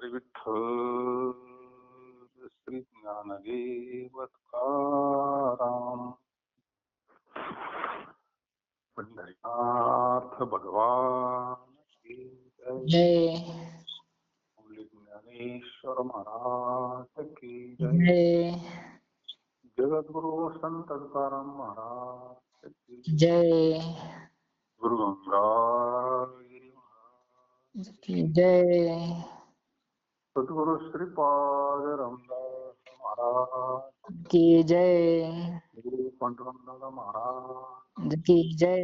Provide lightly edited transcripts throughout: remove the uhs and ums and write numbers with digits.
हरी विठ्ठल श्री ज्ञानदेव तुकाराम पंढरीनाथ भगवान की जय जय ज्ञानेश्वर महाराज की जय जगद्गुरु संत तुकाराम महाराज की जय गुरु गंगागिरी महाराज जय सद्गुरु श्रीपाद रामदास महाराज की जय गुरु पांडुरंग महाराज की जय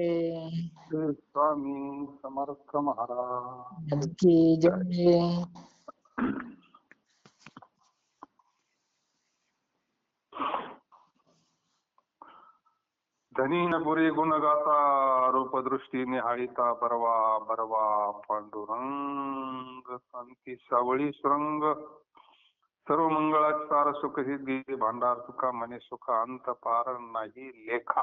श्री स्वामी समर्थ महाराज की जय धनीनपुरी गुण गाता रूपदृष्टी निहाळिता बरवा बरवा पांडुरंग शांती सावळी सुरंग सर्व मंगळाची सार सुख सिद्धी भांडार तुका मने सुख अंत पार नाही लेखा.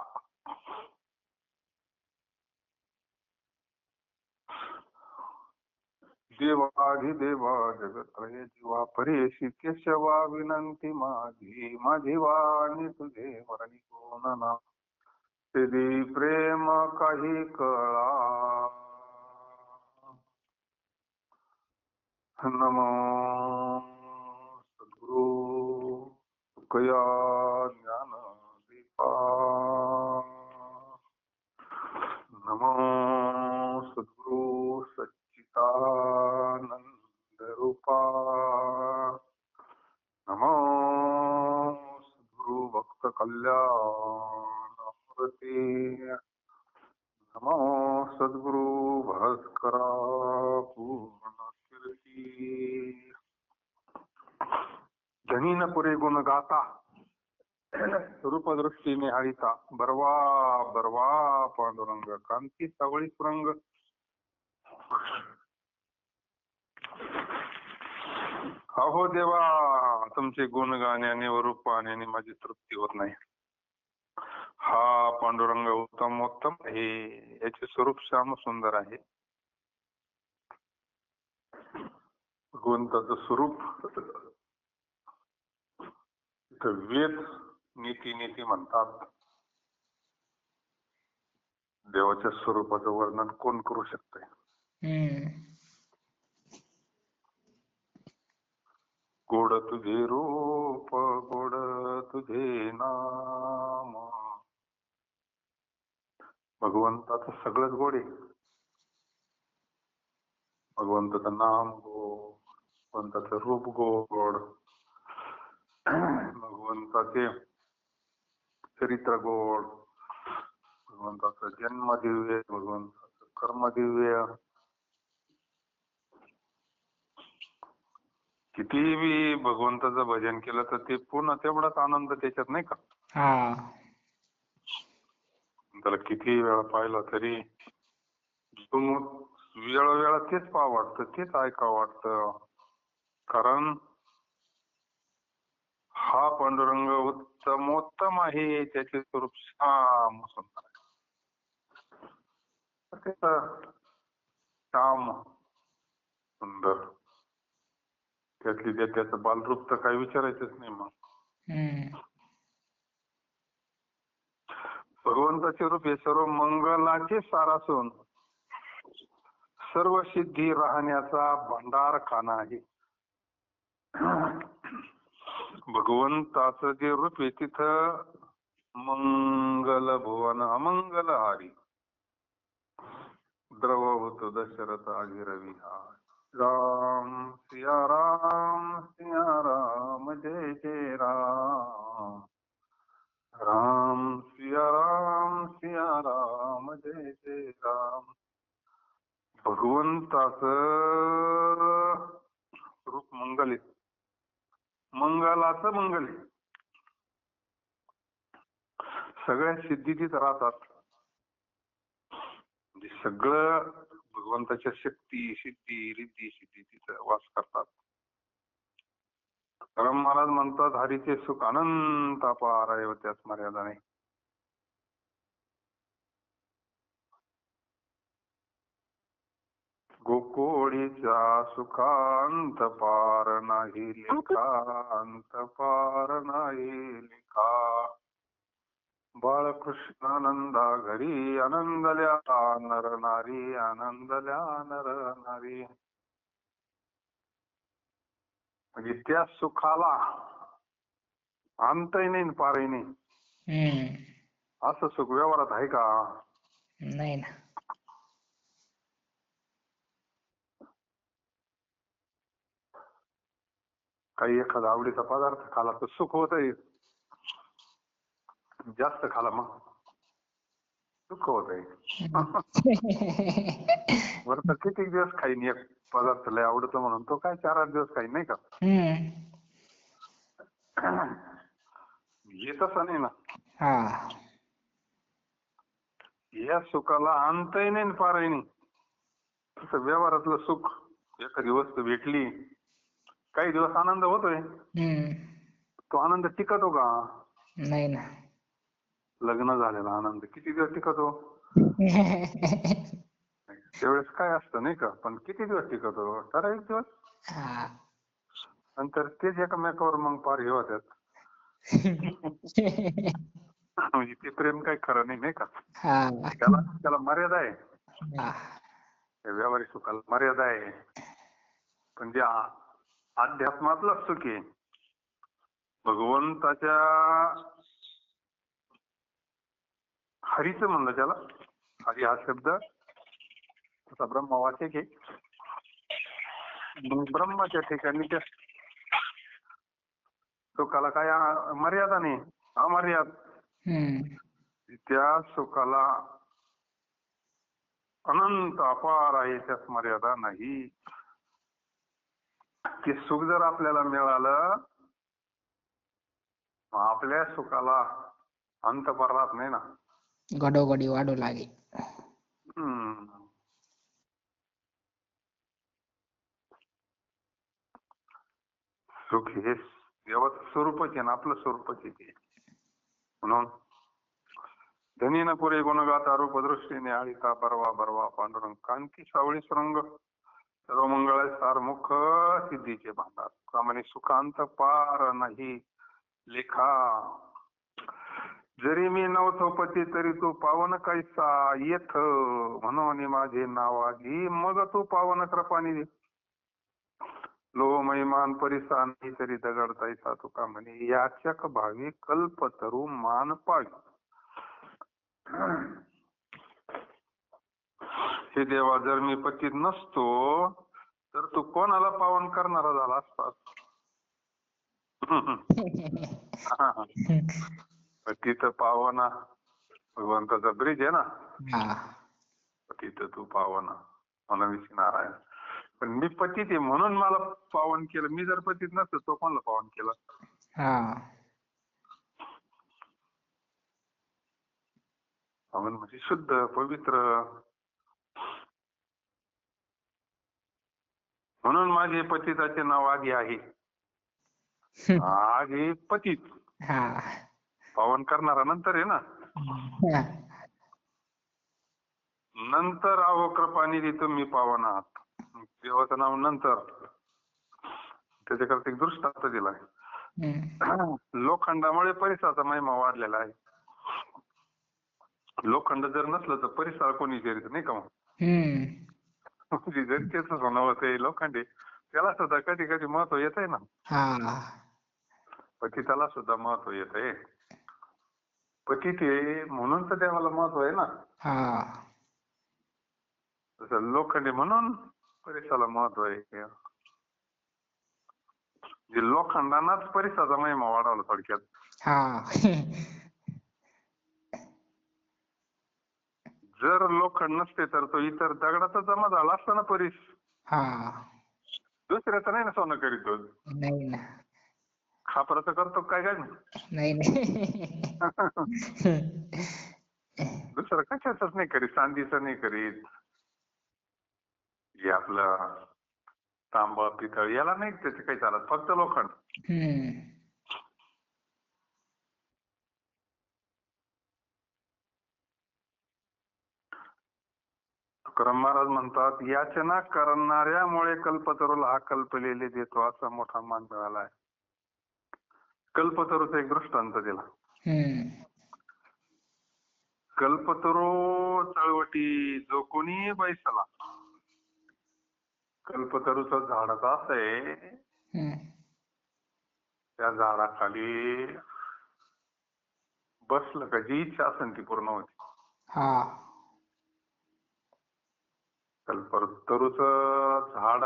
देवाधिदेवा जगत्रय जीवा परेशी केशवा विनंती माझी माझी वाणी तुझे वरणी कोणना तेदी प्रेम काही कळा. नमो सद्गुरु तुकया ज्ञान दीपा. नमो सद्गुरु सच्चिदानंद रूपा. नमो सद्गुरु भक्त कल्याण मूर्ती. नमो सद्गुरु भास्करा पूर्ण कीर्ती. जनीनपुरे गुण गाता रूपदृष्टी निहाळिता बरवा बरवा पांडुरंग कांती सावळी सुरंग. अहो देवा तुमचे गुण गाण्याने व रूप पाहण्याने माझी तृप्ती होत नाही. हा पांडुरंग उत्तम उत्तम आहे, याचे स्वरूप श्याम सुंदर आहे. भगवंताचं स्वरूप वेद नीती नीती म्हणतात. देवाच्या स्वरूपाचं वर्णन कोण करू शकतंय? गोड तुझे रूप गोड तुझे नाम. भगवंताचं सगळंच गोड आहे. भगवंताचं नाम गोड, भगवंताचं रूप गोड, भगवंताचे चरित्र गोड, भगवंताचा जन्म दिव्य, भगवंताचं कर्म दिव्य. किती बी भगवंताचं भजन केलं तर ते पूर्ण तेवढाच आनंद त्याच्यात नाही का. त्याला किती वेळा पाहिलं तरी वेळोवेळा तेच पाहावं वाटतं, तेच ऐकावं वाटतं. कारण हा पांडुरंग उत्तमोत्तम आहे, त्याचे स्वरूप श्याम सुंदर आहे. श्याम सुंदर त्यातली त्याचं बालरूप तर काही विचारायचंच नाही. मग भगवंताचे रूप हे सर्व मंगलाचे सार असून सर्व सिद्धी राहण्याचा भंडार खाना आहे. भगवंताचं जे रूप आहे तिथं मंगल भुवन अमंगल हारी द्रवभूत दशरथ आगिर विहार. राम सिया राम जय जय राम. राम सिया राम जय जय राम. भगवंताचं रूप मंगल आहे, मंगलाचं मंगल आहे. सगळ्या सिद्धी तिथं राहतात. म्हणजे सगळं भगवंताच्या शक्ती सिद्धी रिद्धी सिद्धी तिथं वास करतात. राम महाराज म्हणतात हरीचे सुख अनंत अपार आहे व त्यास मर्यादा नाही. गोकोळी मायेच्या सुखांत पार नाही लेखांत पार नाही लेखा. बाळकृष्णानंदा घरी आनंदल्या नर नारी आनंदल्या नर नारी. म्हणजे त्या सुखाला अंतही नाही पारही नाही असं सुख व्यवहारात आहे का? नाही ना. काही एखादा आवडीचा पदार्थ खाला तर सुख होतंय, जास्त खाला मग सुख होतंय. बरं तर किती दिवस खाईन एक पदार्थ लय आवडतो म्हणून तो काय 4-8 दिवस खाईन नाही का? हे तसं नाही ना. हा. या सुखाला अंतही नाही पारही नाही. तसं व्यवहारातलं सुख, एखादी वस्तू भेटली काही दिवस आनंद होतोय, तो आनंद टिकतो का? नाही ना. लग्न झालेला आनंद किती दिवस टिकतो? त्यावेळेस काय असतं नाही का, पण किती दिवस टिकतो? ठराविक दिवस. हा. नंतर तेच एकमेकावर मग पार हे होतात. म्हणजे ते प्रेम काही खरं नाही नाही का? त्याला मर्यादा आहे. व्यावहारिक सुखाला मर्यादा आहे. पण जे अध्यात्मातलं सुख आहे, भगवंताच्या हरीचं म्हणलं त्याला. हरी हा शब्द तसा ब्रह्मवाचक आहे. ब्रह्माच्या ठिकाणी त्या सुखाला काय मर्यादा नाही, अमर्याद. त्या सुखाला अनंत अपार आहे, त्यात मर्यादा नाही. ते सुख जर आपल्याला मिळालं, आपल्या सुखाला अंत पार राहत नाही ना. घडोघडी वाढू लागे. सुख हे देवाचं स्वरूपच आहे ना, आपलं स्वरूपच आहे ते. म्हणून धनी न पुरे गुणगाता रूप दृष्टीने आळिता बरवा बरवा पांडुरंग कांती सावळी सुरंग सर्व मंगळ सारमुख सिद्धीचे भांडार. कामाने सुखांत पार नाही लेखा. जरी मी नव्हतो पती तरी तू पावन कैसा येथ, म्हणून माझे नावागी मग तू पावन कृपानी दे. लो महिमान परिसा नाही तरी दगड तैसा तुका म्हणे, याचक भावी कल्प तरू मान पावी. हे देवा, जर मी पतित नसतो तर तू कोणाला पावन करणारा झाला असता? पतित पावना भगवंताचा ब्रिज आहे ना. पतित तू पावना मनविसी नारायण. पण मी पतित आहे म्हणून मला पावन केलं. मी जर पतित नसतो तो कोणाला पावन केलं? पावन म्हणजे शुद्ध पवित्र. म्हणून माझे पतिताचे नाव आगी आहे. आगी पतित, पावन करणारा नंतर आहे ना. नंतर अहो कृपानिधी तुम्ही पावन आहात. देवाचं नाव नंतर. त्याच्याकरता एक दृष्टांत दिलाय. लोखंडामुळे परिसराचा महिमा वाढलेला आहे. लोखंड जर नसलं तर परिसर कोणी विचारित नाही का मग? म्हणजे जर त्याच सोनावं ते लोखंडे, त्याला सुद्धा कधी कधी महत्व येत आहे ना. पतिताला सुद्धा महत्व येत आहे. पतित आहे म्हणून तर देवाला महत्व आहे ना. तसं लोखंडे म्हणून परिसराला महत्व आहे. लोखंडानाच परिसराचा महिमा वाढवला थोडक्यात. जर लोखंड नसते तर तो इतर दगडाचा जमा झाला असता ना परीस. दुसऱ्याचं नाही ना सोनं करीत. नाही ना. खापराचं करतो काय काय नाही. दुसरं कशाच नाही करीत, चांदीचं नाही करीत. हे आपलं तांबा पितळ याला नाही त्याचे काही चालत, फक्त लोखंड. तुकाराम महाराज म्हणतात, याचना करणाऱ्यामुळे कल्पतरूला हा कल्पलेले देतो, असा मोठा मान मिळाला आहे. कल्पतरूचा एक दृष्टांत दिला. कल्पतरू चळवटी जो कोणी बैसला, कल्पतरूचं झाडच असं आहे, त्या झाडाखाली बसलं का जी इच्छा असेल ती पूर्ण होती. कल्पतरूचं झाड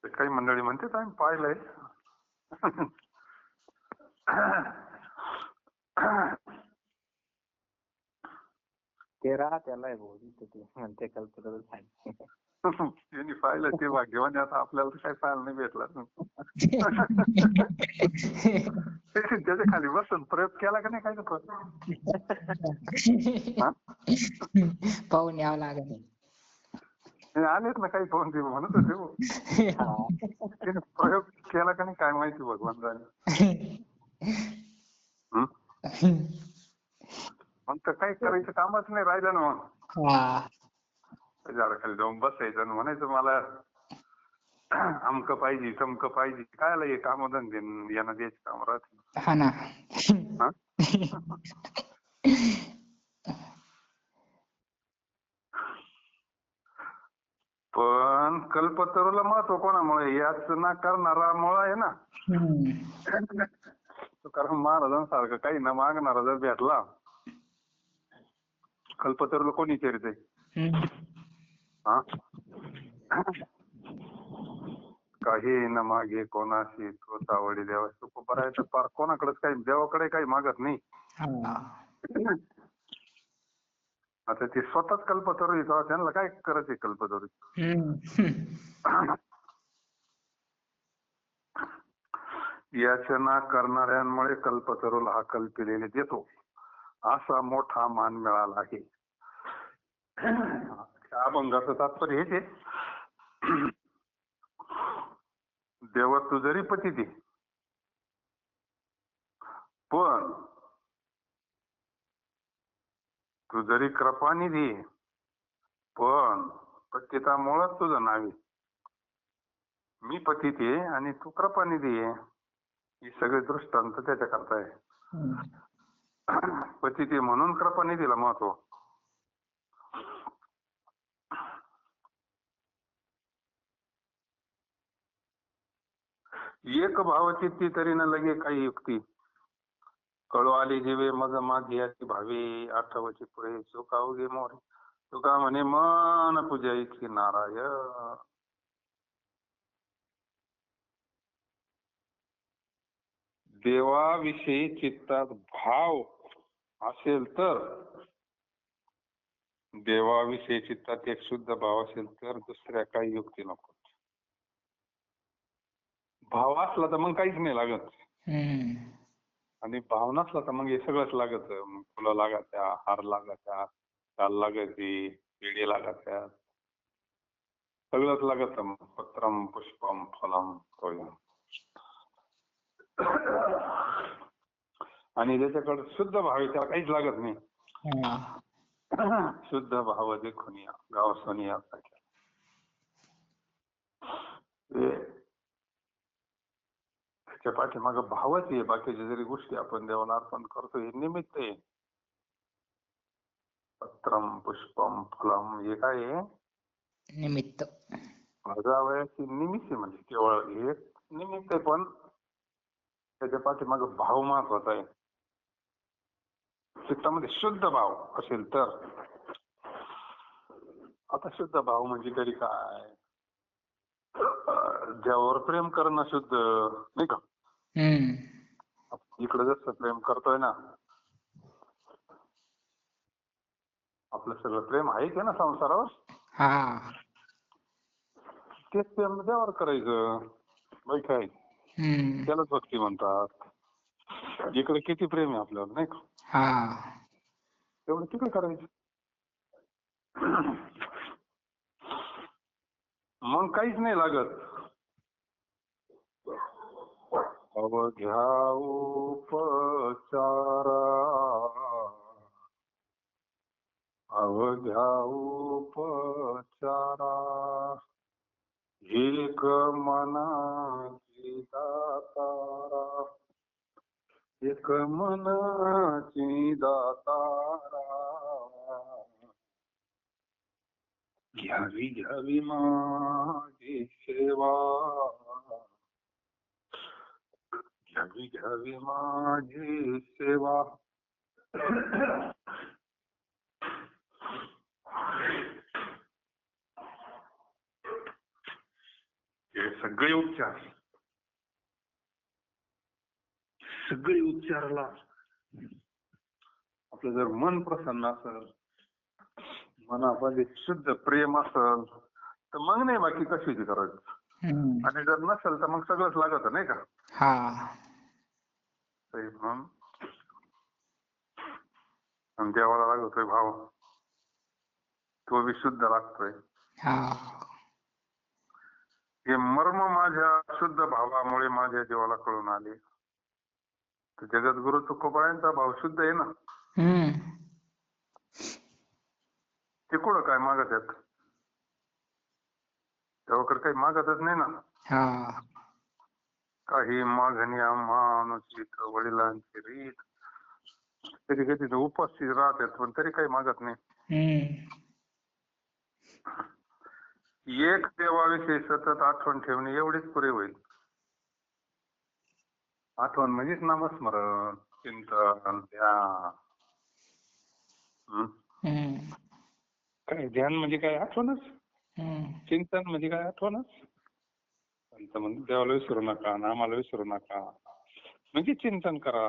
ते काही मंडळी म्हणतात आम्ही पाहिलंय. ते त्याला आहे भाऊ ते म्हणते कल्पतरू सांग. त्यांनी पाहिलं ते भाग्यवान, आता आपल्याला तर काही पाहायला नाही भेटलं. त्याच्या खाली बसून प्रयोग केला का नाही काय पाहून यावं लागत. आलेत ना काही पाहून, ते म्हणत होते त्याने प्रयोग केला का नाही काय माहिती भगवान जाणे. मग तर काही करायचं कामच नाही राहिलं ना. मग झाडाखाली जाऊन बसायचं आणि म्हणायचं मला अमकं पाहिजे तमकं पाहिजे, कायला हे कामधंदे यांना द्यायचे काम राहते. हा ना. पण कल्पतरूला महत्व कोणामुळे, याचना करणारामुळे आहे ना. तुकाराम महाराजांसारखं काही न मागणारा जर भेटला, कल्पतरूला कोणी विचारित काही न मागे कोणाशी तोच आवडी देवा सुख बरायचं, फार कोणाकडेच काही देवाकडे काही मागत नाही. आता ते स्वतःच कल्पतरू येतो, त्यांना काय करायचे कल्पतरू. याचना करणाऱ्यांमुळे कल्पतरूला हा कल्पिलेले देतो, असा मोठा मान मिळाला आहे. अभंगाचं तात्पर्य हेच आहे, देवा तू जरी पती दे, पण तू जरी कृपानिधी, पण पतितामुळेच तुझं नावे. मी पतित आहे आणि तू कृपानिधी आहे, ही सगळे दृष्टांत त्याच्या करता आहे. पतित म्हणून कृपानिधीला महत्व. एक भावचित्ती तरी न लगे काही युक्ती, कळू आली जीवे मग माझी याची भावी, आठवची पुढे चुका उगे मोर. तुका म्हणे मन पूजा इतकी नारायण. देवाविषयी चित्तात भाव असेल तर, देवाविषयी चित्तात एक शुद्ध भाव असेल तर दुसऱ्या काही युक्ती नको. भाव असला तर मग काहीच नाही लागत, आणि भाव नसला तर मग हे सगळंच लागत. फुलं लागायच्या, हार लागायच्या, चाल लागायची, पेढे लागायच्या, सगळंच लागत. मग पत्रम पुष्पम फलम तोयम. आणि ज्याच्याकडे शुद्ध भाव आहे त्याला काहीच लागत नाही. शुद्ध भाव देखून या गाव सोनिया. त्याच्या पाठीमागं भावच आहे. बाकीच्या जरी गोष्टी आपण देवाला अर्पण करतो हे निमित्त आहे. पत्रम पुष्पम फलम हे काय आहे, निमित्त. जावयाची निमित्त, म्हणजे केवळ हे निमित्त आहे, पण त्याच्या पाठीमागं भाव महत्वाचा आहे. चित्तामध्ये शुद्ध भाव असेल तर. आता शुद्ध भाव म्हणजे तरी काय, ज्यावर प्रेम करणं शुद्ध नाही का. इकडे जसं प्रेम करतोय ना, आपलं सगळं प्रेम आहे की ना संसारावर, तेच प्रेम देवावर करायचं. काय त्यालाच भक्ती म्हणतात. इकडे किती प्रेम आहे आपल्यावर नाही का, तेवढं तिकडे करायचं. मग काहीच नाही लागत. अवघ्या उपचारा अवघ्या उपचारा एक मनाची दातारा एक मनाची दातारा घ्यावी घ्यावी माझी सेवा घ्यावी घ्यावी माझी सेवा हे सगळे उपचाराला आपलं जर मन प्रसन्न असेल, मनामध्ये शुद्ध प्रेम असेल तर मग नाही बाकी कशाची गरज. आणि जर नसेल तर मग सगळंच लागत नाही का. हा म्हणून आणि देवाला लागतोय भाव, तो बी शुद्ध लागतोय. हा हे मर्म माझ्या शुद्ध भावामुळे माझ्या जीवाला कळून आले. तर जगद्गुरु तुकोबायांचा भाव शुद्ध आहे ना. ते कुठं काय मागत आहेत, तेव्हा काही मागतच नाही ना. हा काही मागण्या मानुषिक वडिलांची रीत, कधी कधी उपस्थित राहतात पण तरी काही मागत नाही. एक देवाविषयी सतत आठवण ठेवणे एवढीच पुरे होईल. आठवण म्हणजेच नामस्मरण, चिंतन, ध्यान. काय ध्यान म्हणजे काय, आठवणच. चिंतन म्हणजे काय, आठवणच. संत म्हणजे देवाला विसरू नका, नामाला विसरू नका, म्हणजे चिंतन करा,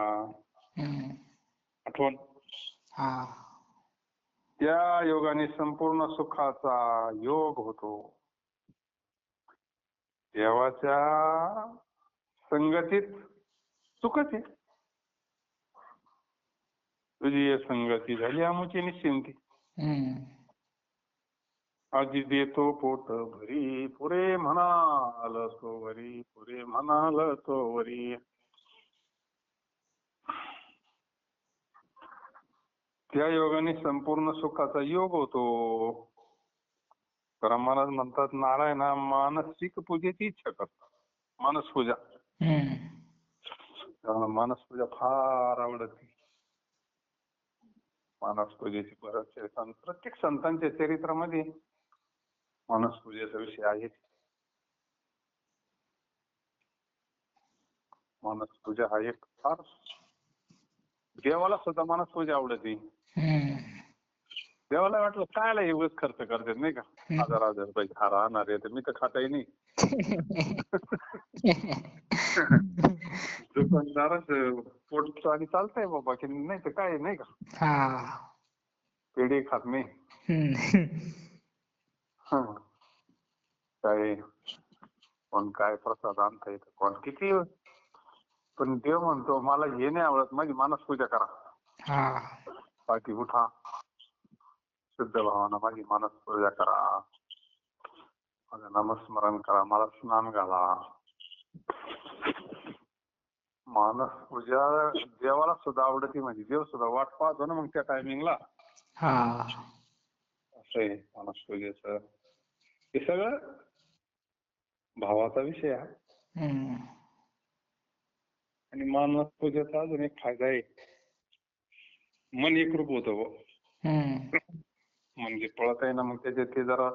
आठवण. त्या योगाने संपूर्ण सुखाचा योग होतो. देवाच्या संगतीत सुखच आहे. तुझी संगती झाली आमुची निश्चिंती. आजी देतो पोट भरी, पुरे म्हणाल तो वरी, पुरे म्हणाल तो वरी. त्या योगाने संपूर्ण सुखाचा योग होतो. तर महाराज म्हणतात, नारायण हा मानसिक पूजेची इच्छा करतात. मानस पूजा, मानस पूजा फार आवडते. मानस पूजेची प्रत्येक संतांच्या चरित्रामध्ये मानस पूजेचा विषय आहे. मानस पूजा हा एक फार, देवाला सुद्धा मानस पूजा आवडते. देवाला वाटलं कायला एवढंच खर्च करतात नाही का, 1000 रुपये राहणार आहे तर मी तर खाताही नाही. दुकानदारच पोट आणि चालतंय बाबा की नाही तर काय नाही का, पेढे खात नाही. काय कोण काय प्रसाद आणता येत, कोण किती, पण देव म्हणतो मला हे नाही आवडत, माझी मानस पूजा करा. बाकी उठा, शुद्ध भावानं माझी मानस पूजा करा, माझं नामस्मरण करा, मला स्नान घाला. मानस पूजा देवाला सुद्धा आवडते, म्हणजे देव सुद्धा वाट पाहतो ना मग त्या टायमिंगला. असं आहे मानस पूजेचं. हे सगळं भावाचा विषय आहे. आणि मानस पूजेचा अजून एक फायदा आहे, मन एकरूप होतं. म्हणजे पळत आहे ना मग त्याच्यात ते जरा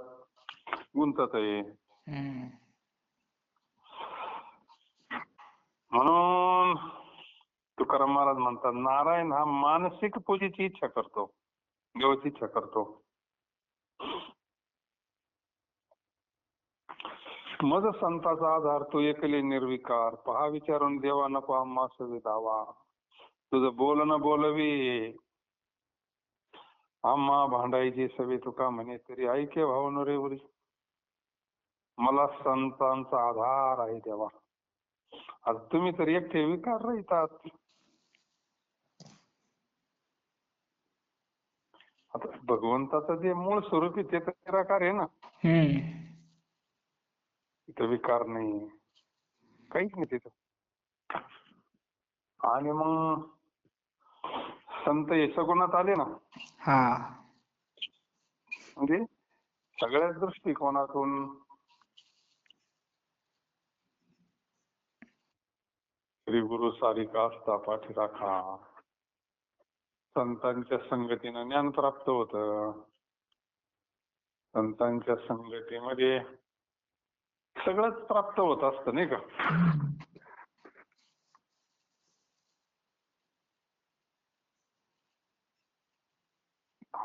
गुंतत आहे. म्हणून तुकाराम महाराज म्हणतात, नारायण हा मानसिक पूजेची इच्छा करतो, देवाची इच्छा करतो. मज संताचा आधार तो एकले निर्विकार, पहा विचारून देवा नको आम्हा दावा. तुझं बोलणं बोलवी आम्हा भांडायची सवे, तुका म्हणे तरी ऐके भावनो रे उरी. मला संतांचा आधार आहे देवा. आता तुम्ही तर एकटे विकार राहतात. आता भगवंताचं जे मूळ स्वरूप आहे ते तर निराकार आहे ना. तिथं विकार नाही, काहीच नाही तिथं. आणि मग संत हे सगुणात आले ना, म्हणजे सगळ्याच दृष्टिकोनातून श्री गुरु सारिका असता पाठी राखा. संतांच्या संगतीनं ज्ञान प्राप्त होतं. संतांच्या संगतीमध्ये सगळंच प्राप्त होत असतं नाही का.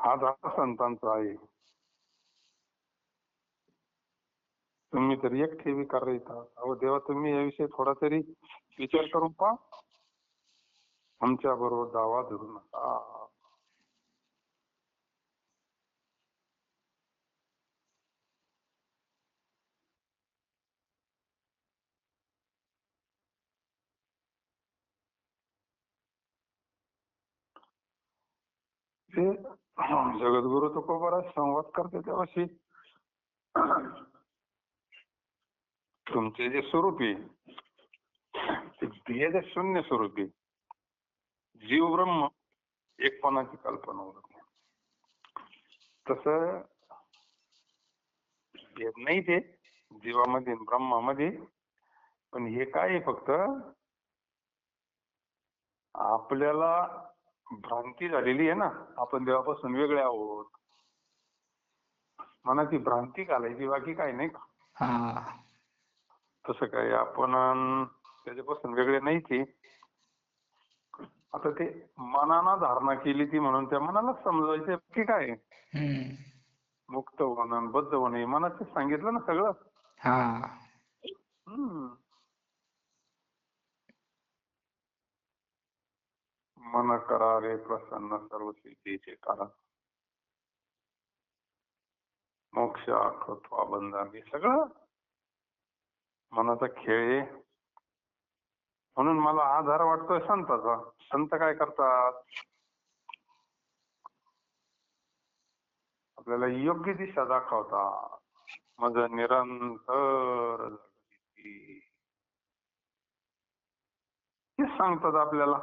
हा झाला संतांचा आहे. तुम्ही तरी एकटे विकार येतात. अहो देवा, तुम्ही याविषयी थोडा तरी विचार करून पहा. आमच्या बरोबर दावा धरू नका. ते जगद्गुरु तुकोबाराज संवाद करते तेव्हाशी तुमचे जे स्वरूप आहे ते भेद शून्य स्वरूप आहे. जीव ब्रह्म एकपणाची कल्पना होत नाही. तसं भेद नाही ते जीवामध्ये ब्रह्मामध्ये. पण हे काय आहे, फक्त आपल्याला भ्रांती झालेली आहे ना, आपण देवापासून वेगळे आहोत. मनाची भ्रांती घालायची, बाकी काय नाही का. हा. तसं काय आपण त्याच्यापासून वेगळे नाही ते. आता ते मनानं धारणा केली ती म्हणून त्या मनालाच समजायचं की काय. मुक्त होणं बद्ध होणे मनाचं सांगितलं ना सगळं. हा. मन करा रे प्रसन्न सर्व सिद्धीचे कारण. मोक्ष आखत्वा बंधन हे सगळं मनाचा खेळ आहे. म्हणून मला आधार वाटतोय संताचा. संत काय करतात, आपल्याला योग्य दिशा दाखवतात. मज निरंतर हे सांगतात आपल्याला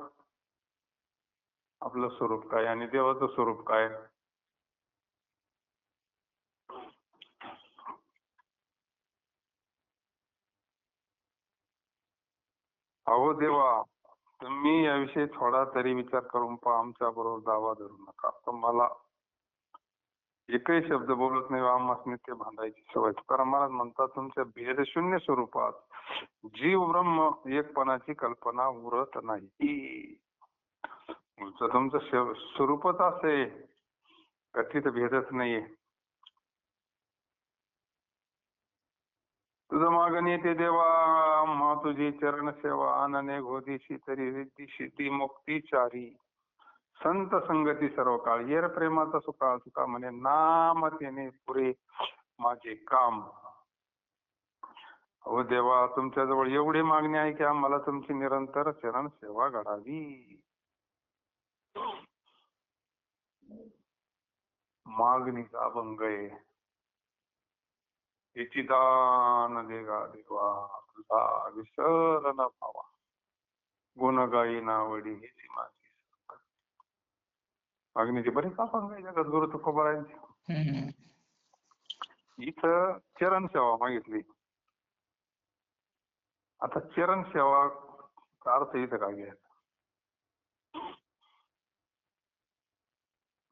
आपलं स्वरूप काय आणि देवाचं स्वरूप काय. अहो देवा, तुम्ही याविषयी थोडा तरी विचार करून पहा. आमच्या बरोबर दावा धरू नका. तुम्हाला एकही शब्द बोलत नाही. आम्हाला ते भांडायची सवय. तुकाराम महाराज म्हणतात, तुमच्या भेद शून्य स्वरूपात जीव ब्रह्म एकपणाची कल्पना उरत नाही. तुमचं स्वरूपच असे कथित भेदच नाहीये. तुझं मागणी येते देवा, मा तुझी चरण सेवा. अनने घोदिशी तरी रिद्धी सिद्धी मुक्ती चारी. संत संगती सर्व काळ. येर प्रेमाचा सुका सुका म्हणे नाम तेने पुरे माझे काम. हो देवा, तुमच्याजवळ एवढी मागणी आहे की आम्हाला तुमची निरंतर चरण सेवा घडावी. मागणीचा अभंग आहे. याची दान देगा देवा, तुझा विसर न पावा. गुणगायी नावडी हीची माझी. मागणीचे बरेच अभंग आहे जगद्गुरु तुकोबारायांचे. इथं चरण सेवा मागितली. आता चरण सेवा अर्थ इथं काय घ्यायचा.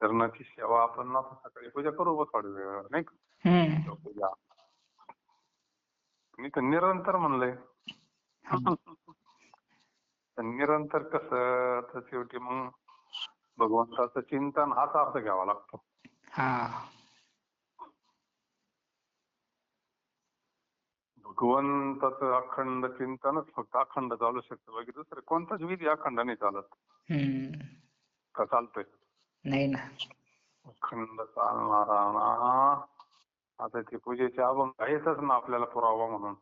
चरणाची सेवा आपण ना सकाळी पूजा करू बघ थोडी वेळ नाही का. पूजा मी तर निरंतर म्हणलंय. निरंतर कसं, तर शेवटी मग भगवंताचं चिंतन हाच अर्थ घ्यावा लागतो. भगवंताचं अखंड चिंतनच फक्त अखंड चालू शकतं. बाकी दुसरं कोणताच विधी अखंड नाही चालत. का चालतोय? नाही ना. अखंड चालणारा ना. आता ते पूजेचे अभंग आहेतच ना आपल्याला पुरावा म्हणून.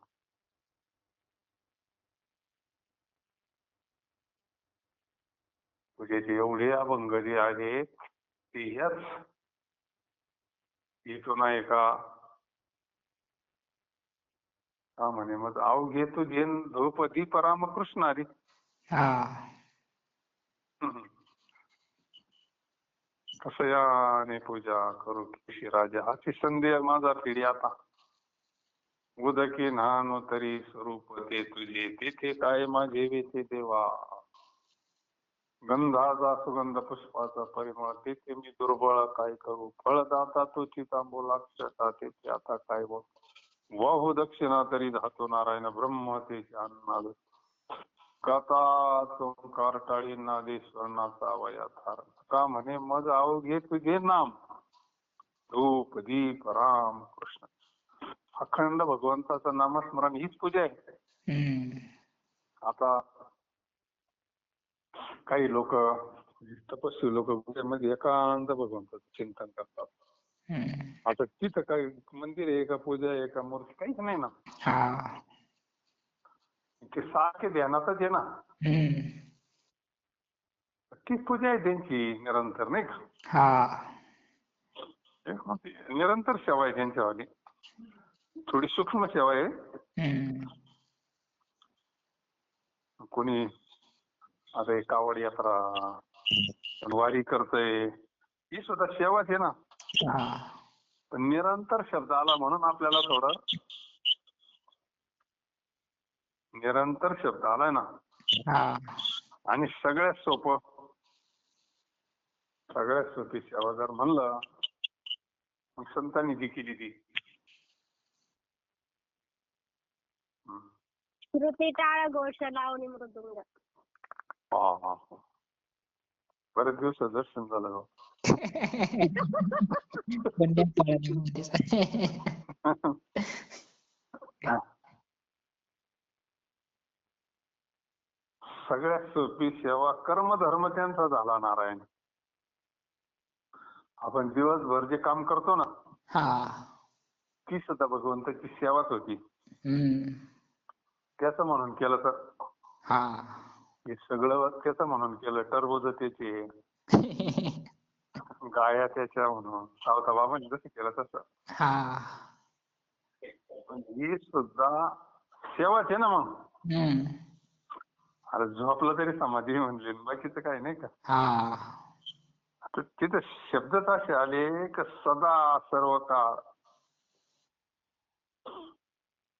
पूजेचे एवढे अभंग जे आहेत ते ह्याच इथून आहे का म्हणे मग अवघे तुझे द्रौपदी परामकृष्ण हरी. कसयाने पूजा करू केशी राजा अशी संधी माझा पिढी आता उदकी न्हाणू तरी स्वरूप ते तुझे तेथे काय माझे वेचे देवा गंधाचा सुगंध पुष्पाचा परिमळ तेथे मी दुर्बळ काय करू फळदाता तुझी तांबूलाक्षता तेथे आता काय बोल वाहू दक्षिणा तरी धातो नारायण ब्रह्म तेथे अन्नाद गाता ओंकार टाळी नादे स्वर्णाचा वयाधार का म्हणे मज अवघे तुझे नाम धूप दीप राम कृष्ण अखंड भगवंताचं नामस्मरण हीच पूजा आहे. हम्म. आता काही लोक तपस्वी लोक पूजेमध्ये एकांत भगवंताचं चिंतन करतात. हम्म. आता तिथं काही मंदिर आहे का पूजा आहे का मूर्ती काहीच नाही ना. हा. ते सारखे ध्यानातच आहे ना. हम्म. तीच पूजा आहे त्यांची निरंतर नाही का. हा. निरंतर सेवा आहे त्यांच्यावाली. थोडी सूक्ष्म सेवा आहे. हम्म. कोणी आता कावड यात्रा वारी करतय ही सुद्धा सेवाच आहे ना. हा. पण निरंतर शब्द आला म्हणून आपल्याला थोडं निरंतर शब्द आलाय ना. हा. आणि सगळ्यात सोपी सेवा जर म्हणलं मग संतांनी जी केली ती. श्रुती टाळ घोष लावणी मृदुंग. हा. बरेच दिवस दर्शन झालं हो. सगळ्यात सोपी सेवा कर्मधर्म त्यांचा झाला नारायण. आपण दिवसभर जे काम करतो ना ती सुद्धा भगवंताची सेवाच होती. त्याचं म्हणून केलं तर हे सगळं त्याचं म्हणून केलं. टरबूज त्याचे गाया त्याच्या म्हणून सावता बाबांनी जसं केलं तसं. पण ही सुद्धा सेवाच आहे ना. मग अरे झोपलं तरी समाधी म्हणले बाकीचं काही नाही का. तिथे शब्दच असे आले की सदा सर्व काळ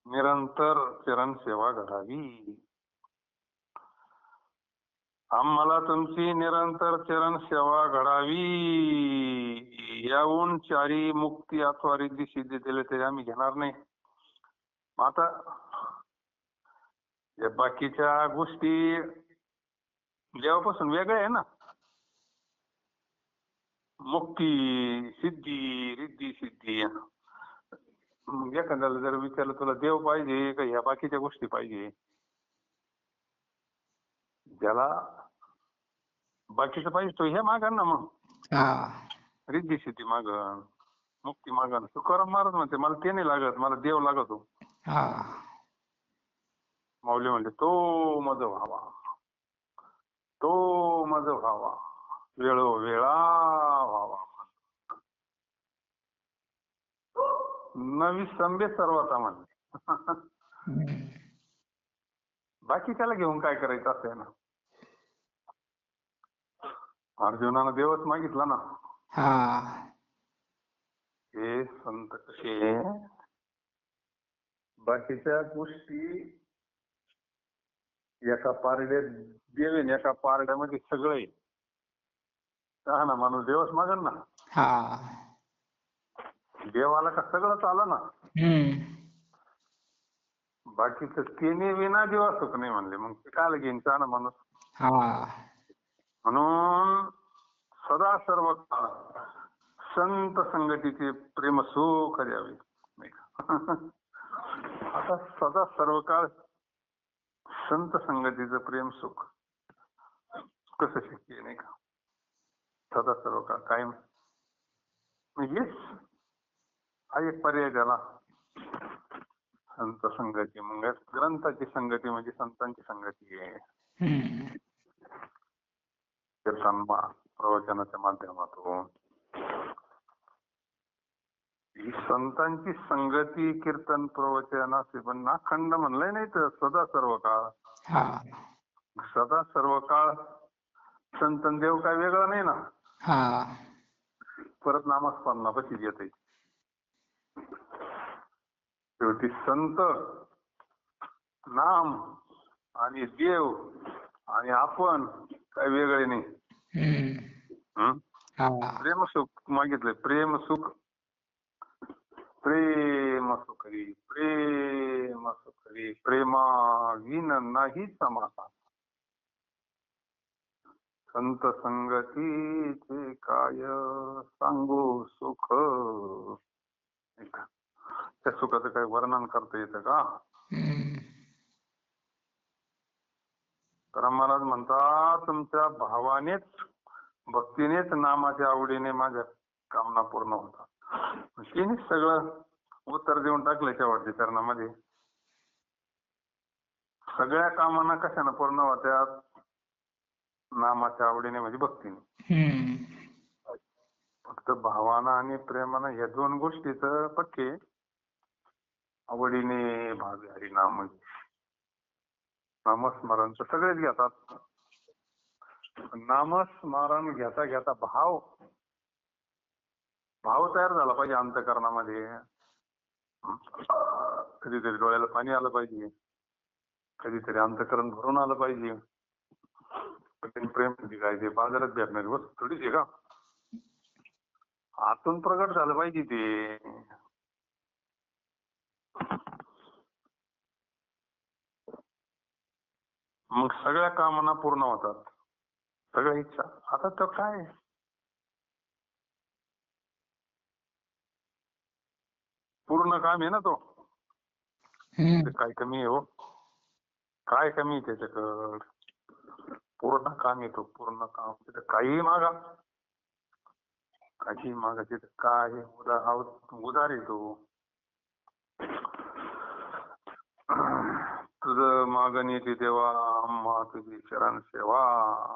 निरंतर चरण सेवा घडावी. आम्हाला तुमची निरंतर चरण सेवा घडावी. याहून चारी मुक्ती अथवा रिद्धी सिद्धी दिले तरी आम्ही घेणार नाही. आता या बाकीच्या गोष्टी देवापासून वेगळ्या आहे ना. मुक्ती सिद्धी रिद्धी सिद्धी. मग एखाद्याला जर विचारलं तुला देव पाहिजे का ह्या बाकीच्या गोष्टी पाहिजे, ज्याला बाकीचं पाहिजे तो हे मागा ना. मग रिद्धी सिद्धी मागन मुक्ती मागन. तुकाराम महाराज म्हणते मला ते नाही लागत, मला देव लागतो. माऊली म्हणते तो मज व्हावा, तो मज व्हावा, वेळोवेळा व्हावा. नवी संबे सर्वता म्हणले. बाकी त्याला घेऊन काय करायचं असं आहे ना. अर्जुनानं देवच मागितला ना. हे संत कसे बाकीच्या गोष्टी एका पारड्यात देवेन एका पारड्यामध्ये सगळे का ना माणूस देवच मागन ना. देवाला का सगळंच आलं ना. बाकीचं तिने विना देवा सुख नाही म्हणले. मग काय घेईन का ना माणूस. म्हणून सदा सर्व काळ संत संगतीचे प्रेम सुख द्यावे. आता सदा सर्व काळ संत संगतीचं प्रेम सुख कसं शक्य नाही का. सदा सर्व काळ कायम हेच हा एक पर्याय त्याला संत संगती. मग ग्रंथाची संगती म्हणजे संतांची संगती आहे. कीर्तन प्रवचनाच्या माध्यमातून ही संतांची संगती कीर्तन प्रवचन असे पण अखंड म्हणलंय नाही तर सदा सर्व काळ. सदा सर्व काळ संतन देव काय वेगळा नाही ना. परत नामस्मरणापाशी येते. शेवटी संत, नाम आणि देव आणि आपण काही वेगळे नाही. हम्म. हा. प्रेम सुख मागितलंय, प्रेम सुख, प्रेम सुखरी, प्रेम सुखरी, प्रेमा विन नाही समासा. संत संगतीचे काय सांगू सुख. त्या सुखाचं काही वर्णन करता येतं का? तर महाराज म्हणतात, तुमच्या भावानेच, भक्तीनेच, नामाच्या आवडीने माझ्या कामना पूर्ण होतात. तिने सगळं उत्तर देऊन टाकलं शेवटच्या चरणामध्ये. सगळ्या कामना कशाने पूर्ण होत्यात? नामाच्या आवडीने म्हणजे भक्तीने. फक्त भावानं आणि प्रेमानं या दोन गोष्टीच पक्के आवडीने भावे हरिनाम म्हणजे नामस्मरण तर सगळेच घेतात. नामस्मरण घेता घेता भाव तयार झाला पाहिजे अंतःकरणामध्ये. कधीतरी डोळ्याला पाणी आलं पाहिजे, कधीतरी अंतःकरण भरून आलं पाहिजे. प्रेम म्हणजे काय, ते बाजारात भेटणारी वस्तू थोडीच आहे का? आतून प्रगट झालं पाहिजे ते. मग सगळ्या कामना पूर्ण होतात, सगळ्या इच्छा. आता तर काय पूर्ण काम आहे ना तो. काय कमी आहे हो? काय कमी त्याच्याकडं? पूर्ण काम येतो, पूर्ण काम. तिथं काहीही मागा, काही मागा, तिथं काय उदार येतो. तुझं मागणी येते तेव्हा अम्मा तुझी चरण सेवा,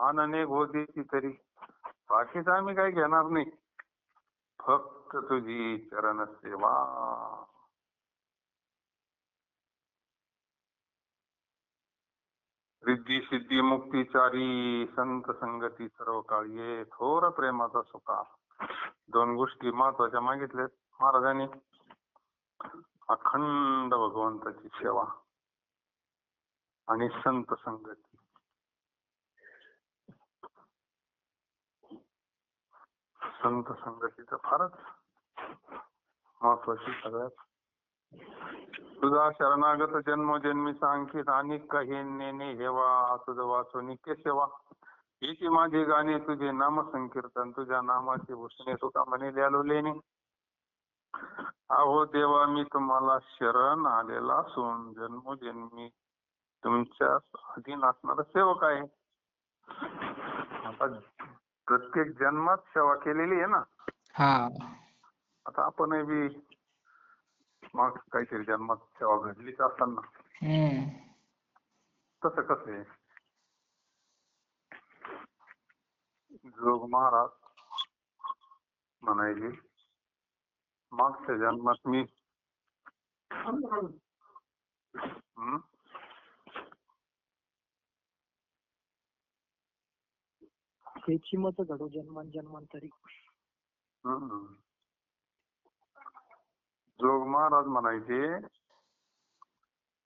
अनेक होती तरी बाकीच आम्ही काही घेणार नाही, फक्त तुझी चरण सेवा. रिद्धी सिद्धी मुक्तीचारी, संत संगती सर्व काळी, थोर प्रेमाचा सुका. दोन गोष्टी महत्वाच्या मागितल्यात महाराजांनी. अखंड भगवंताची सेवा आणि संत संगती. संत संगती तर फारच महत्वाची सगळ्यात. तुझा शरणागत जन्मोजन्मी सांकित आणि काही नेने हेवा, तुझं वाचो नित्य सेवा. याची माझी गाणी तुझे नाम संकीर्तन, तुझ्या नामाची भूषणे तुका म्हणे द्यालो लेणे. अहो देवा मी तुम्हाला शरण आलेला असून जन्मोजन्मी तुमच्या अधीन असणारा सेवक आहे. आता प्रत्येक जन्मात सेवा केलेली आहे ना. आता आपण बी मग काहीतरी जन्मात सेवा घडलीच असताना. तसं कसं आहे? जोग महाराज म्हणायचे, मागच्या जन्मात मी त्याची मत घडो जन्मांतरी. जोग महाराज म्हणायचे,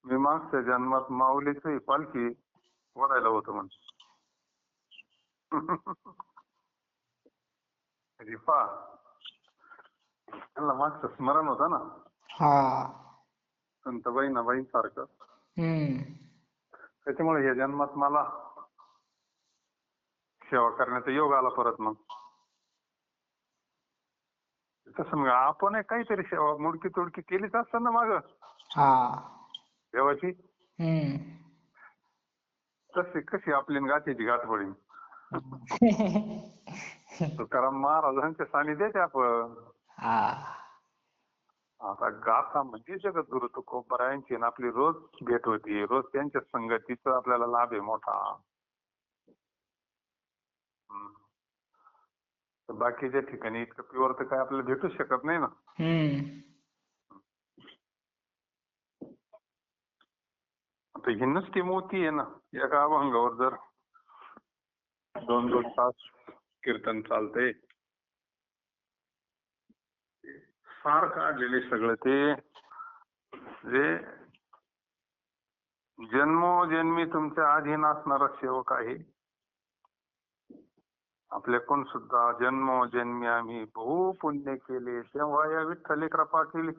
मी मागच्या जन्मात माऊलीची पालखी ओढायला होतो म्हणजे. रिफा त्यांना मागचं स्मरण होतं ना, संत बहिणाबाई सारखं. त्याच्यामुळे या जन्मात मला सेवा करण्याचा योग आला परत. मग तसं मग आपण काहीतरी सेवा मुडकी तुडकी केलीच असताना माग देवाची. तशी कशी आपली गाठीची गाठ पडेल. तुकाराम महाराजांच्या सानिध्यात आपण. आता गाथा म्हणजे जगद्गुरु तुकोबारायांची आपली रोज भेट होती, रोज त्यांच्या संगतीचा आपल्याला लाभ आहे मोठा. बाकीच्या ठिकाणी इतकं प्युअर तर काय आपल्याला भेटूच शकत नाही ना. आता ही नुसती मोती आहे ना. एका अभंगावर जर 2-2 तास कीर्तन चालतंय, फार काढलेले सगळं ते जे जन्मोजन्मी तुमच्या अधीन असणारा सेवक आहे. आपल्याकडून सुद्धा जन्मोजन्मी आम्ही बहु पुण्य केले तेव्हा या विठ्ठल कृपा केली.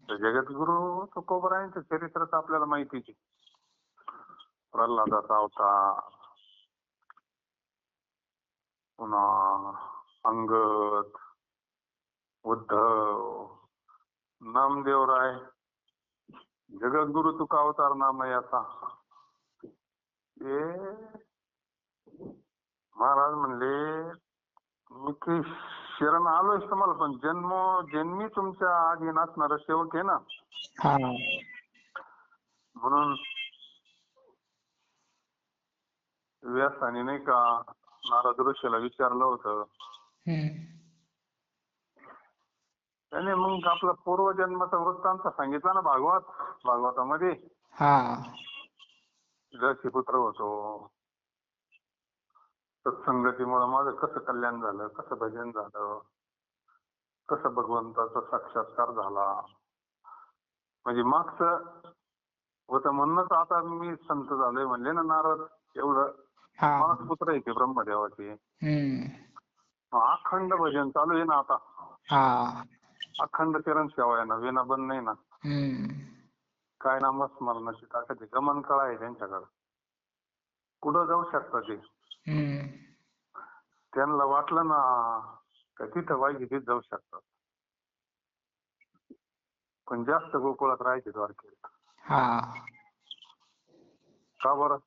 तर जगद्गुरु तुकोबरायांचं चरित्र तर आपल्याला माहितीच आहे. प्रल्हादाचा अवतार, पुन्हा अंगद, उद्धव, नामदेवराय, जगद्गुरु तुका अवतार नाम याचा. हे महाराज म्हणले मी की शरण आलोय तुम्हाला, पण जन्मी तुमच्या अधीन असणारा सेवक आहे ना, म्हणून व्यासाने नाही का नारद ऋषीला विचारलं होतं. त्याने मग आपला पूर्वजन्माचा वृत्तांत सांगितला ना भागवतामध्ये. पुत्र होतो, सत्संगतीमुळे माझं कसं कल्याण झालं, कसं भजन झालं, कसं भगवंताचा साक्षात्कार झाला. म्हणजे मागचं होतं म्हणूनच आता मी संत झालोय म्हणले ना नारद. एवढं मानस पुत्र आहे ते ब्रह्मदेवाचे. अखंड भजन चालू आहे ना आता. अखंड चरण सेवा आहे ना, विना बंद नाही ना. काय नामस्मरणाची ताकद आहे, गमन कळा आहे त्यांच्याकडे. कुठं जाऊ शकता ते. त्यांना वाटलं ना का तिथं पाहिजे तिथे जाऊ शकतात, पण जास्त गोकुळात राहायचे द्वारकेत. का बरं?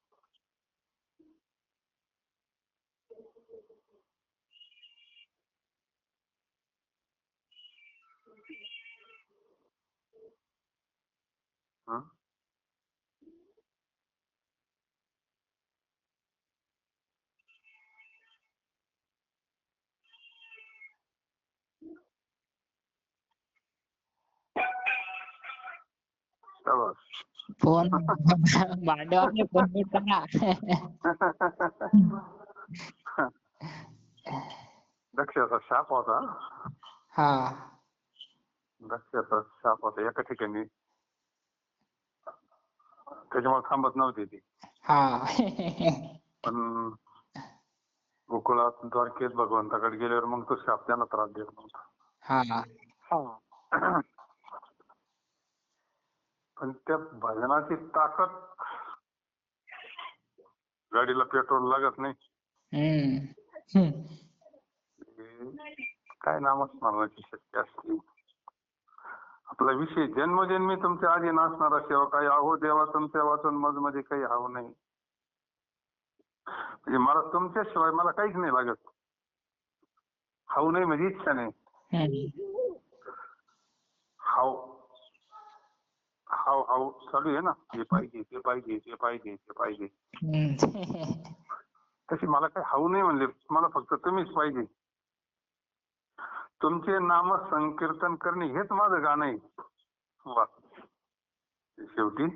फोन भांड्यावर फोन करा. दक्षाचा शाप होता. दक्षाचा शाप होता एका ठिकाणी, त्याच्यामुळे थांबत नव्हती ती. पण गोकुळात द्वारकेत भगवंताकडे गेल्यावर मग तो शाप त्यांना त्रास देत नव्हता. पण त्या भजनाची ताकद, गाडीला पेट्रोल लागत नाही, काय नामस्मरणाची शक्ती असते. आपला विषय जन्मजन्मी तुमच्या अधीन असणारा सेवक आहे. अहो देवा तुमच्या वाचून मज मध्ये काही हवं नाही. म्हणजे मला तुमच्याशिवाय मला काहीच नाही लागत. हवं नाही म्हणजे इच्छा नाही. हाव चालू आहे ना, हे पाहिजे ते पाहिजे ते पाहिजे ते पाहिजे. तशी मला काही हवं नाही म्हणले, मला फक्त तुम्हीच पाहिजे. तुमचे नाम संकीर्तन करणे हेच माझं गाणं आहे. वा, शेवटी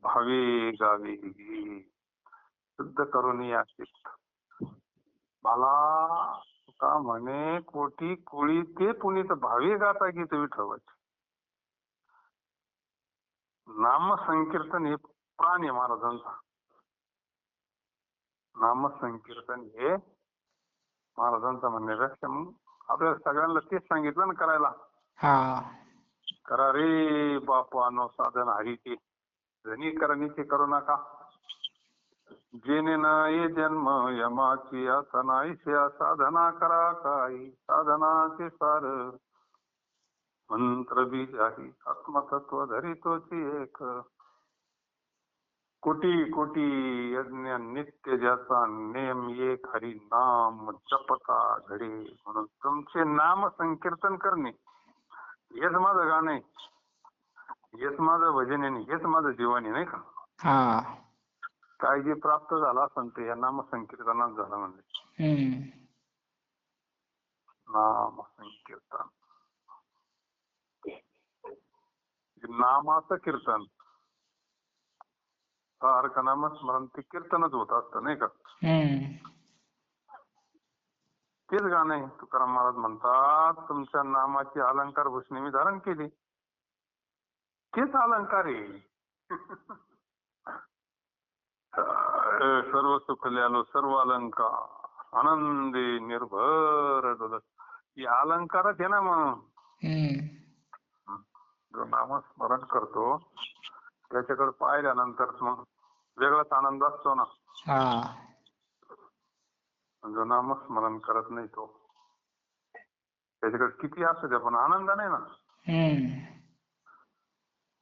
भावे गावे शुद्ध करून या चित्त. मला का म्हणे कोटी कुळी ते पुनीत भावे गाता गीत विठोबाचे. नाम संकीर्तन हे प्राण आहे महाराजांचा. नाम संकीर्तन हे महाराजांचा म्हणण्यापेक्षा मग आपल्याला सगळ्यांना तेच सांगितलं ना करायला. करा रे बापानो साधन हरीचे, जनी करणीचे करू नका. जेने ना ये जन्म यमाची आसा नाहीशी साधना करा काही. साधनाचे सार मंत्र बीज आहे, आत्मतत्व धरितोची एक. कोटी कोटी यज्ञ नित्य ज्याचा नेम एक हरी नाम जपता घडे. म्हणून तुमचे नाम संकीर्तन करणे हेच माझं गाणं आहे, हेच माझं भजन आहे, हेच माझं जीवन आहे, नाही का. काय जे प्राप्त झालं असेल ते या नाम संकीर्तनात झालं म्हणजे. नाम संकीर्तन, नामाचं कीर्तन, सारख नामस्मरण ते कीर्तनच होत असतं, नाही का. तेच गाणं आहे. तुकाराम महाराज म्हणतात तुमच्या नामाची अलंकार भूषणे मी धारण केली. तेच अलंकार आहे. सर्व सुखल्यालो सर्व अलंकार आनंदी निर्भर डोलत. ही अलंकारच आहे ना. मग जो नामस्मरण करतो त्याच्याकडे पाहिल्यानंतर मग वेगळाच आनंद असतो ना. जो नामस्मरण करत नाही तो त्याच्याकडे किती असू द्या पण आनंद नाही ना.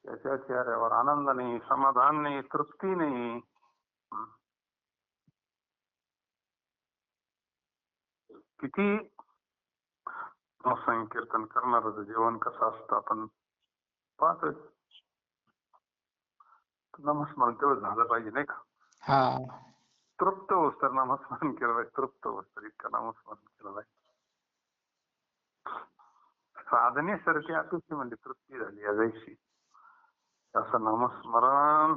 त्याच्या चेहऱ्यावर आनंद नाही, समाधान नाही, तृप्ती नाही. किती संकीर्तन करणारं जीवन कसं असतं आपण पाहतोय. नामस्मरण तेवढं झालं पाहिजे नाही का. तृप्त होस तर नामस्मरण केलं पाहिजे. तृप्त होस तर इतकं नामस्मरण केलं पाहिजे. साधनेसारखी अतिशय म्हणजे तृप्ती झाली याची. असं नामस्मरण.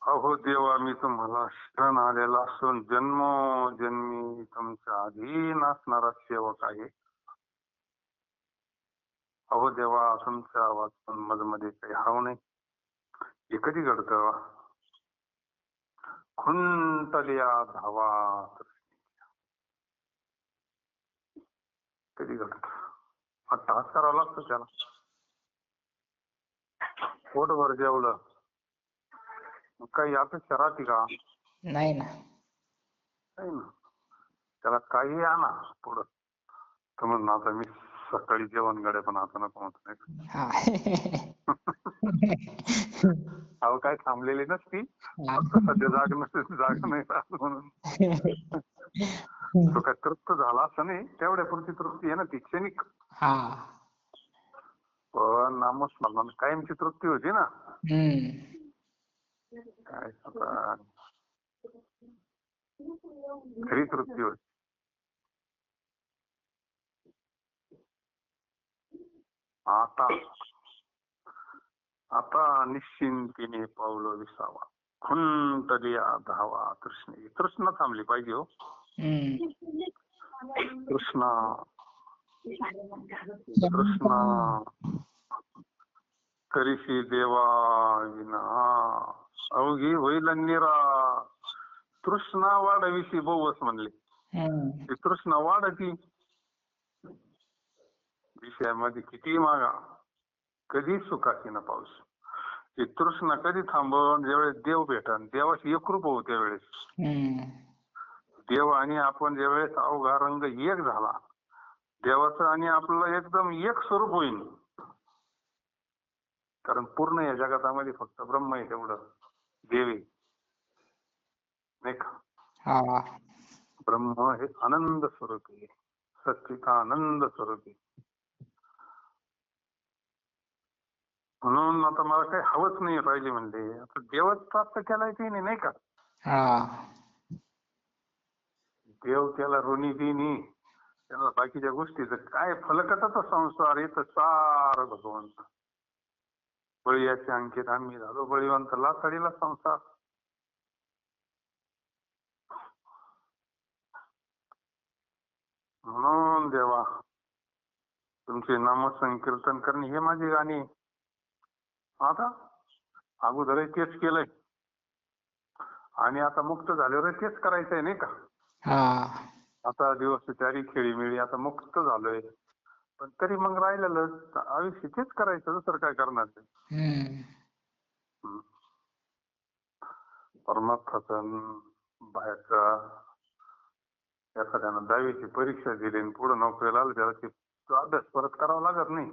अहो देवा मी तुम्हाला शरण आलेला असून जन्मोजन्मी तुमच्या अधीन असणारा सेवक आहे. अहो देवा तुमच्या आवाज मध्ये काही हाव नाही. हे कधी घडतं. खुंटल्या धावा कधी घडत. हा तास करावा लागतो त्याला. पोटभर जेवलं काही अपेक्षा राहते का. नाही ना. त्याला काही आणा पुढं तर म्हणून आता मी सकाळी जेवण गड्या पण आता नको म्हणतो नाही. अहो काय थांबलेली नसती. सध्या जाग नाही राहत म्हणून. तो काय तृप्त झाला असं नाही. तेवढ्या पुरती तृप्ती आहे ना ती क्षणिक. पण नामस्मरण कायमची तृप्ती होती ना. काय आता खरी तृप्ती होती. आता निश्चिंतीने पावलं विसावा खुंटल्या धावा तृष्णे. तृष्णा थांबली पाहिजे हो. तृष्णा करीशी देवा विना अवघी होईल निरा. तृष्णा वाढविशी बहुवस म्हणले. ती तृष्णा वाढती विषयामध्ये किती मागा कधी सुखाची ना पाऊस. ती तृष्णा कधी थांबवून ज्यावेळेस देव भेटन देवाशी एकरूप होऊ त्यावेळेस. देव आणि आपण ज्यावेळेस अवघा रंग एक झाला देवाचं आणि आपलं एकदम एक स्वरूप होईल. कारण पूर्ण या जगातामध्ये फक्त ब्रह्म आहे तेवढं देवी नाही का. ब्रह्म हे आनंद स्वरूप आहे. सच्चिदानंद स्वरूप आहे. म्हणून आता मला काही हवंच नाही पाहिजे म्हणजे आता देवच प्राप्त केलाय ते नाही का. देव केला ऋणी दिनी त्याला बाकीच्या गोष्टीचं काय फलकटाचा संसार येत सार भगवंत. बळीयाच्या अंकित आम्ही झालो बळीवंत लाथाडीला संसार. म्हणून देवा तुमचे नामसंकीर्तन करणे हे माझी गाणी. आता अगोदर तेच केलंय आणि आता मुक्त झाल्यावर तेच करायचंय नाही का. आता दिवस त्यारी खेळी मिळी आता मुक्त झालोय पण तरी मग राहिलेलं आयुष्य तेच करायचं दुसरं काय करणार ते. परमार्थाचा बाहेरचा एखाद्यानं 10वीची परीक्षा दिली आणि पुढे नोकरीला आलं त्याला ते अभ्यास परत करावा लागत नाही.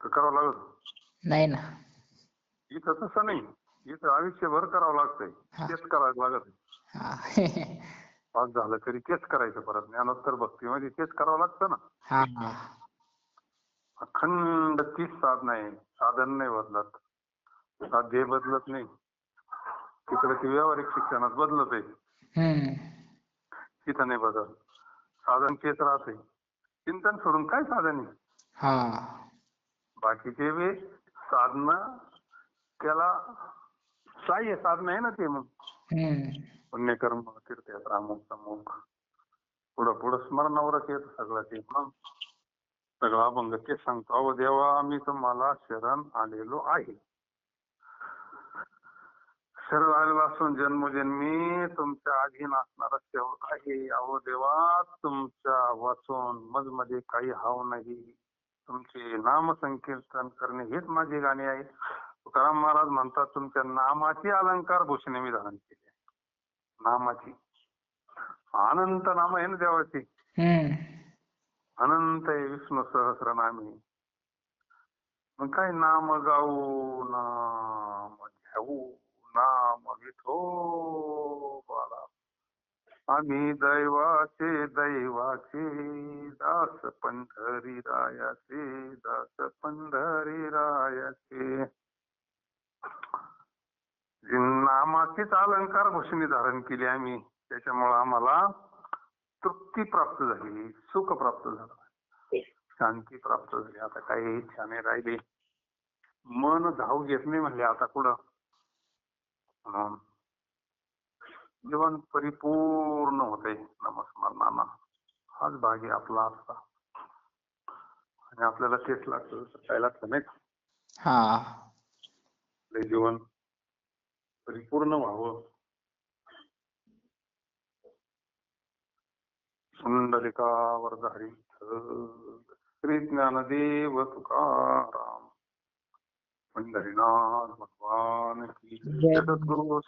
करावं लागत नाही ना. इथं तसं नाही. इथं आयुष्यभर करावं लागतंय. तेच करावं लागत. पास झालं तरी तेच करायचं परत. ज्ञानोत्तर भक्तीमध्ये तेच करावं लागतं ना. अखंड तीच साधना आहे. साधन नाही बदलत. साध्य बदलत नाही. तिकडे ती व्यावहारिक शिक्षणात बदलत आहे. तिथं नाही बदल. साधन तेच राहते. चिंतन सोडून काय साधन आहे. बाकीचे वे साधना त्याला सहाय्य साधन आहे ना ते. मग पुण्यकर्म तीर्थयात्रा अमुक अमुक पुढं पुढं स्मरणावरच येत सगळं ते मग सगळं अभंग तेच सांगतो. अहो देवा मी तुम्हाला शरण आलेलो आहे. शरण आलेलो असून जन्मोजन्मी तुमच्या अधीन असणारा सेवक आहे. अहो देवा तुमच्या वाचून मजमध्ये काही हाव नाही. तुमचे नाम संकीर्तन करणे हेच माझे गाणे आहे. तुकाराम महाराज म्हणतात तुमच्या नामाची अलंकार भूषणे मी धारण केली. नामाची अनंत नाम आहे ना देवाची. अनंत आहे विष्णू सहस्रनामी. मग काय नाम गाऊ नाम घ्याऊ नाम विठोबाला. आम्ही दैवाचे दास पंढरी रायाचे दास पंढरी रायाचे. नामाचीच अलंकार भूषणी धारण केली आम्ही. त्याच्यामुळे आम्हाला तृप्ती प्राप्त झाली, सुख प्राप्त झालं, शांती प्राप्त झाली. आता काही इच्छा नाही राहिली. मन धाव घेत नाही म्हणले आता कुठं. जीवन परिपूर्ण होते नामस्मरणानं. हाच भाग आहे आपला आजचा. आणि आपल्याला तेच लागतं काय लागतं नाही का. जीवन परिपूर्ण व्हावं. पुंडलिका वरदारी श्री ज्ञानदेव तुकाराम पंढरीनाथ भगवान की. जगद्गुरु